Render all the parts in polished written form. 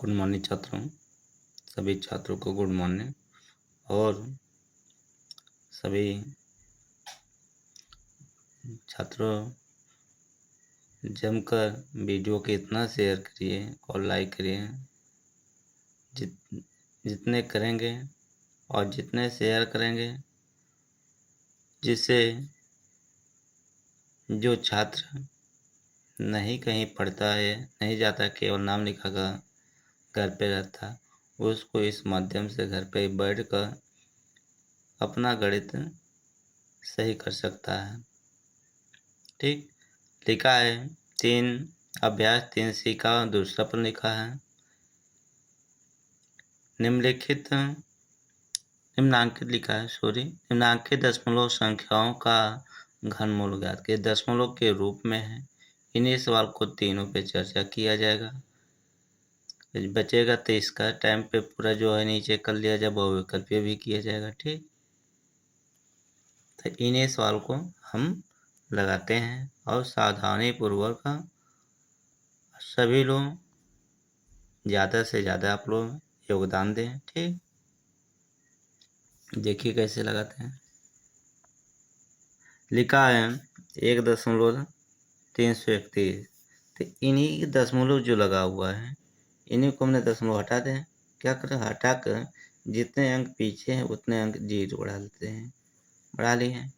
Good morning छात्रों, सभी छात्रों को गुड मॉर्निंग। और सभी छात्रों जमकर वीडियो को इतना शेयर करिए और लाइक करिए। जितने करेंगे और जितने शेयर करेंगे, जिससे जो छात्र नहीं कहीं पढ़ता है, नहीं जाता, केवल नाम लिखाकर घर पे रहता, उसको इस माध्यम से घर पे बैठकर अपना गणित सही कर सकता है। ठीक लिखा है 3 अभ्यास 3 सी का दूसरा प्रश्न लिखा है। निम्नांकित दशमलव संख्याओं का घनमूल ज्ञात के दशमलव के रूप में है। इन्हीं सवाल को तीनों पे चर्चा किया जाएगा। बचेगा तो इसका टाइम पे पूरा जो है नीचे कर लिया जाए, बहुविकल्पीय भी किया जाएगा। ठीक, तो इन्हीं सवाल को हम लगाते हैं और सावधानी पूर्वक सभी लोग ज़्यादा से ज़्यादा आप लोग योगदान दें। ठीक, देखिए कैसे लगाते हैं। लिखा है 1.331। तो इन्हीं दशमलव जो लगा हुआ है, इन्हीं को हमने दशमलव हटा दें। क्या करें, हटा कर जितने अंक पीछे हैं उतने अंक जीरो बढ़ा लेते हैं। बढ़ा लिए हैं।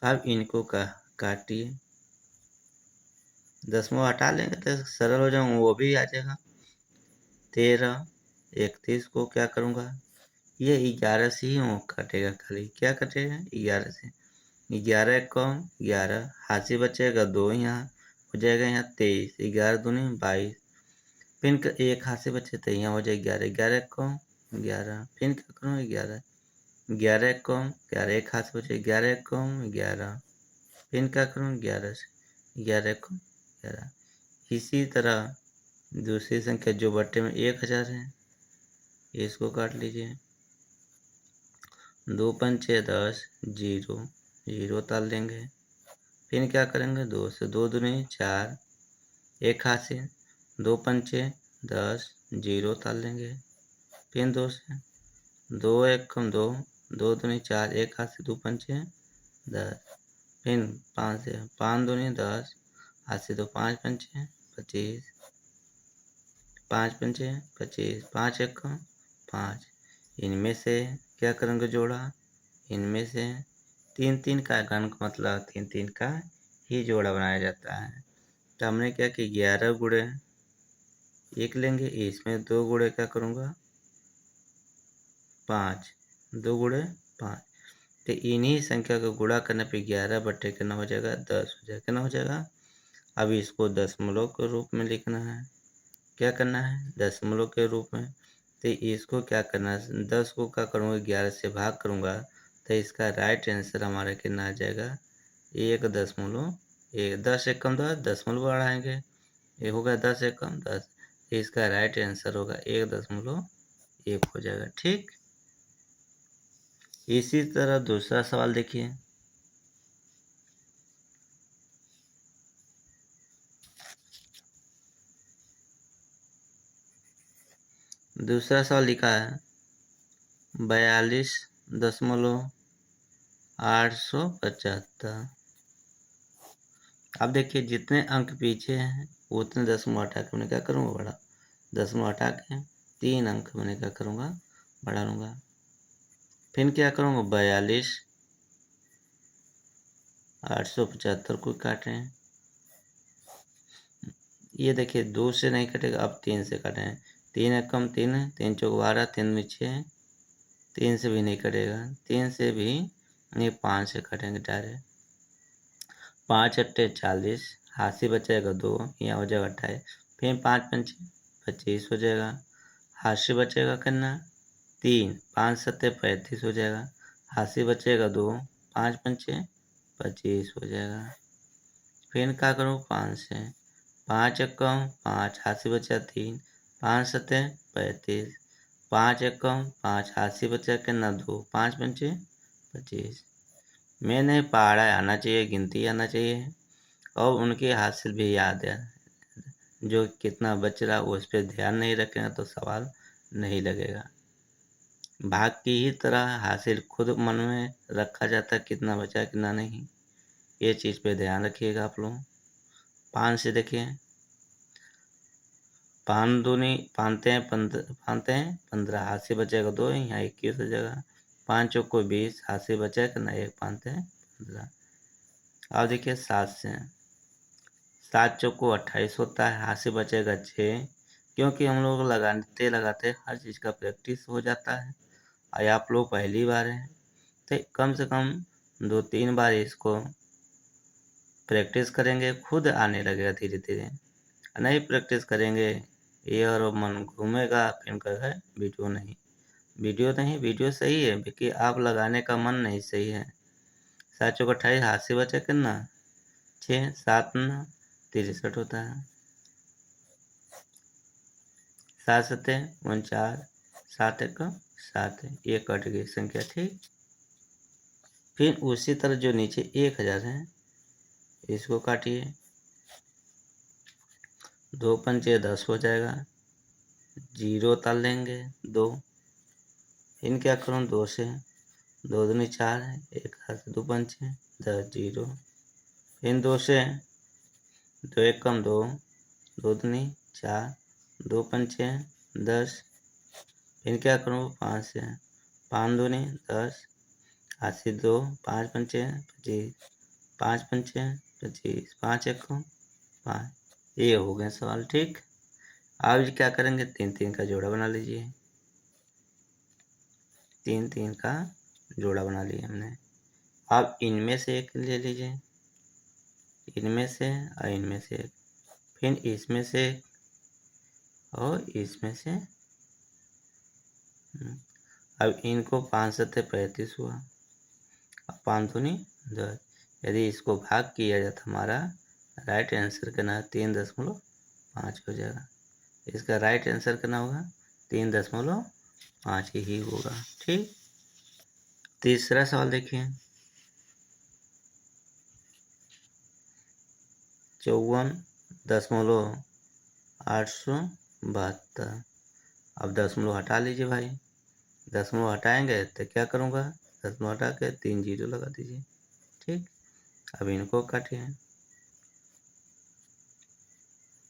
अब इनको काटिए, दशमलव हटा लेंगे तो सरल हो जाएगा, वो भी आ जाएगा। 13, 31 को क्या करूँगा, ये 11 से ही वो कटेगा। खाली क्या कटेगा, 11 से। 11 कम 11, हाथ से बचेगा 2, यहाँ हो जाएगा यहाँ 23, 11 दूनी 22। फिर एक हाथ से बचे तो यहाँ हो जाएगा 11, 11 कम 11, फिर क्या करूँ 11, 11 कम 11, एक हाथ से बचे 11 कम 11, फिर क्या करूँ 11 से 11 कम 11। इसी तरह दूसरी संख्या जो बट्टे में 1000 है, इसको काट लीजिए। 2 पंचे 10, 0 0 ताल देंगे। फिर क्या करेंगे, 2 से 2 दूनी 4, एक हाथ से 2 पंचे 10, 0 ताल देंगे। फिर 2 से 2 एक कम 2, 2 दूनी 4, एक हाथ से 2 पंचे 10। फिर 5 से 5 दूनी 10, हाथ से 2 5 पंचे 25, 5 पंचे 25, 5 एक कम 5। इनमें से क्या करेंगे जोड़ा, इनमें से 3 3 का घन मतलब 3 3 का ही जोड़ा बनाया जाता है। तो हमने क्या कि 11 गुणे 1 लेंगे, इसमें 2 गुणे क्या करूँगा 5, 2 गुणे 5। तो इन्हीं संख्या को गुणा करने पे 11 बट्टे कितना हो जाएगा 10 हो जाएगा। कितना हो जाएगा, अब इसको दशमलव के रूप में लिखना है। क्या करना है, दशमलव के रूप में। तो इसको क्या करना है, 10 को क्या करूँगा 11 से भाग करूँगा, तो इसका राइट आंसर हमारा कितना आ जाएगा 1.1। 10 एक कम 10, दशमलव बढ़ाएंगे, ये होगा 10 एक कम 10, इसका राइट आंसर होगा 1.1 हो जाएगा। ठीक, इसी तरह दूसरा सवाल देखिए। दूसरा सवाल लिखा है 42.875। अब देखिए जितने अंक पीछे हैं उतने दशमलव हटा के मैं क्या करूँगा बड़ा, दशमलव हटा के 3 अंक मैंने क्या करूँगा बढ़ा लूँगा। फिर क्या करूँगा 42.875 को काट रहे हैं। ये देखिए 2 से नहीं कटेगा, अब 3 से काटे हैं। 3 एक कम 3 है, 3 चौक 12, 3 में 6, 3 से भी नहीं कटेगा, 3 से भी ये 5 से कटेंगे डायरेक्ट। 5 अट्ठे 40, हाथ से बचेगा 2, यहाँ हो जाएगा 28। फिर 5 पंचे 25 हो जाएगा, हाथ से बचेगा कितना 3, 5 सत्ते 35 हो जाएगा, हाथ से बचेगा 2, 5 पंचे 25 हो जाएगा। फिर क्या करूँ 5 से 5 एक कम 5, हाथ से बचा 3, 5 सत्ते 35, 5 एक कम 5, हाथ से बचा कितना 2, 5 पंचे 25। मैं नहीं पढ़ा आना चाहिए, गिनती आना चाहिए और उनके हाथ से भी याद है। जो कितना बच रहा उस पर ध्यान नहीं रखेंगे तो सवाल नहीं लगेगा। भाग की ही तरह हासिल खुद मन में रखा जाता है, कितना बचा कितना नहीं। ये चीज़ पे ध्यान रखिएगा आप लोग। 5 से देखिए, 5 दूनी पानते हैं 15, हाथ से बचेगा 2, यहाँ 21 हो जाएगा। 5 चौको 20, हाथ से बचेगा कितना 1, पानते हैं 15। अब देखिए 7 से, 7 चौको 28 होता है, हाथ से बचेगा 6, क्योंकि हम लोग लगाते लगाते हर चीज़ का प्रैक्टिस हो जाता है। और आप लोग पहली बार हैं तो कम से कम 2-3 बार इसको प्रैक्टिस करेंगे, खुद आने लगेगा धीरे धीरे। नहीं प्रैक्टिस करेंगे ये और मन घूमेगा, फिर कहेगा वीडियो नहीं, वीडियो सही है क्योंकि आप लगाने का मन नहीं सही है। 7 चौक 28, हाथ से बचा कितना 6, 7 ना 63 होता है। 7 7 49, 7 1 7, ये कट गई संख्या, ठीक। फिर उसी तरह जो नीचे 1000 है इसको काटिए, 2 पंचे 10 हो जाएगा, 0 ताल लेंगे 2। इन क्या करूँ 2 से, 2 दूनी 4 है, 1 हाथ से 2 पंचे 10, 0। इन 2 से, 2 1 कम 2, 2 दूनी 4, 2 पंचे 10। फिर क्या करूँ 5 से, 5 दूनी 10, हाथ से 2, 5 पंचे 25, 5 पंचे 25, 5 1 5। ये हो गए सवाल, ठीक। अब क्या करेंगे 3 3 का जोड़ा बना लीजिए, 3 3 का जोड़ा बना लिया हमने। अब इनमें से एक ले लीजिए, इनमें से और इनमें से एक, फिर इसमें से और इसमें से। अब इनको 5 7 35 हुआ, अब 5 दूनी 10। यदि इसको भाग किया जाता हमारा राइट आंसर करना 3.5 हो जाएगा। इसका राइट आंसर करना होगा 3.5 ही होगा, ठीक। तीसरा सवाल देखिए, 54.872। अब दशमलव हटा लीजिए भाई, दशमलव हटाएंगे तो क्या करूँगा, दशमलव हटा के 3 0 लगा दीजिए, ठीक। अब इनको काटिए,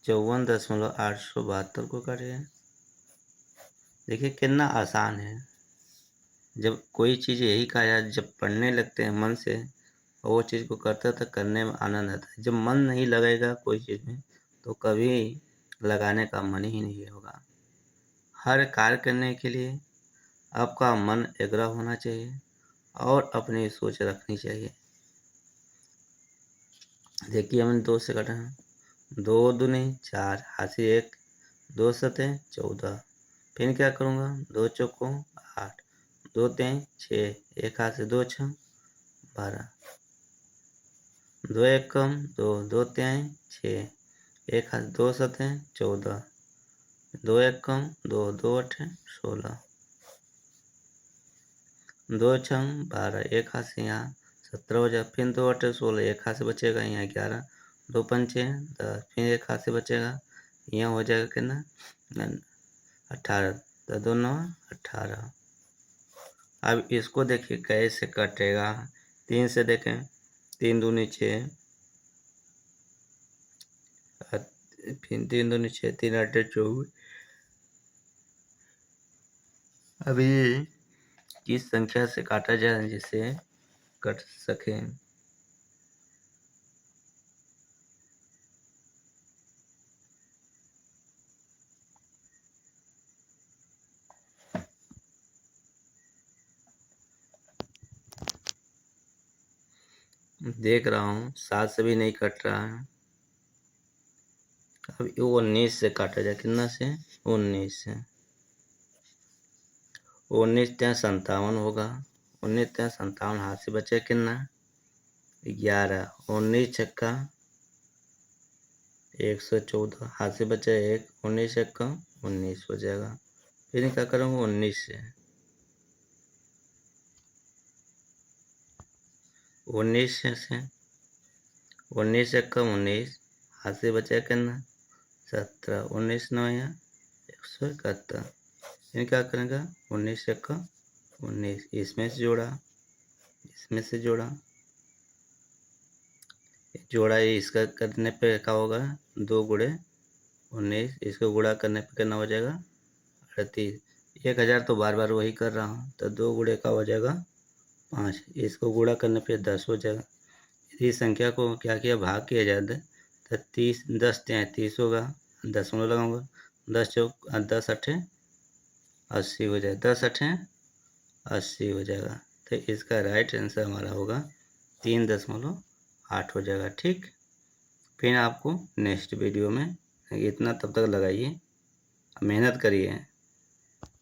54.872 को काटिए। देखिए कितना आसान है। जब कोई चीज़ यही कहा जाए, जब पढ़ने लगते हैं मन से और वो चीज़ को करते तो करने में आनंद आता है। जब मन नहीं लगेगा कोई चीज़ में तो कभी लगाने का मन ही नहीं होगा। हर कार्य करने के लिए आपका मन एग्रा होना चाहिए और अपनी सोच रखनी चाहिए। देखिए हमने 2 से काटा है, 2 दूनी 4, हाथ से 1, 2 सते 14। फिर क्या करूँगा 2 चौको 8, 2 3 6, 1 हाथ से 2 6 12, 2 1 कम 2, 2 3 6, 1 हाथ 2 सते 14, 2 1 कम 2, 2 8 16, 2 6 12, 1 हाथ से यहाँ 17 हो जाए, फिर 2 8 16, 1 हाथ से बचेगा यहाँ 11, 2 पंचे 10, फिर 1 हाथ से बचेगा यहाँ हो जाएगा कितना 18, 2 9 18। अब इसको देखिए कैसे कटेगा, 3 से देखें, 3 दूनी 6, फिर 3 दूनी 6, 3 8 24। अभी किस संख्या से काटा जाए जिससे कट सके। देख रहा हूँ 7 से भी नहीं कट रहा है। अब 19 से काटा जाए, कितना से 19 से, 19 त्या 57 होगा, 19 त्या 57, हाथ से बचे कितना 11, 19 छक्का 114, हाथ से बचा 1, 19 छक्का 19 हो जाएगा। फिर क्या करूँगा 19 से, 19 से 19 छक्का 19, हाथ से बचा कितना 17, 19 9 या 171। फिर क्या करेंगे, 19 1 19, इसमें से जोड़ा, इसमें से जोड़ा, जोड़ा ये इसका करने पे क्या होगा, 2 गुणे 19, इसको गुणा करने पे कितना हो जाएगा, 38। 1000 तो बार बार वही कर रहा हूँ, तो 2 गुणे का हो जाएगा 5, इसको गुणा करने पे 10 हो जाएगा। यदि संख्या को क्या किया, भाग किया जाए तो 30, 10 33 होगा, दशमलव लगाऊंगा, 10 चौक 10 अठे 80 हो जाएगा, 10 अठे 80 हो जाएगा। तो इसका राइट आंसर हमारा होगा 3.8 हो जाएगा। ठीक, फिर आपको नेक्स्ट वीडियो में, इतना तब तक लगाइए, मेहनत करिए।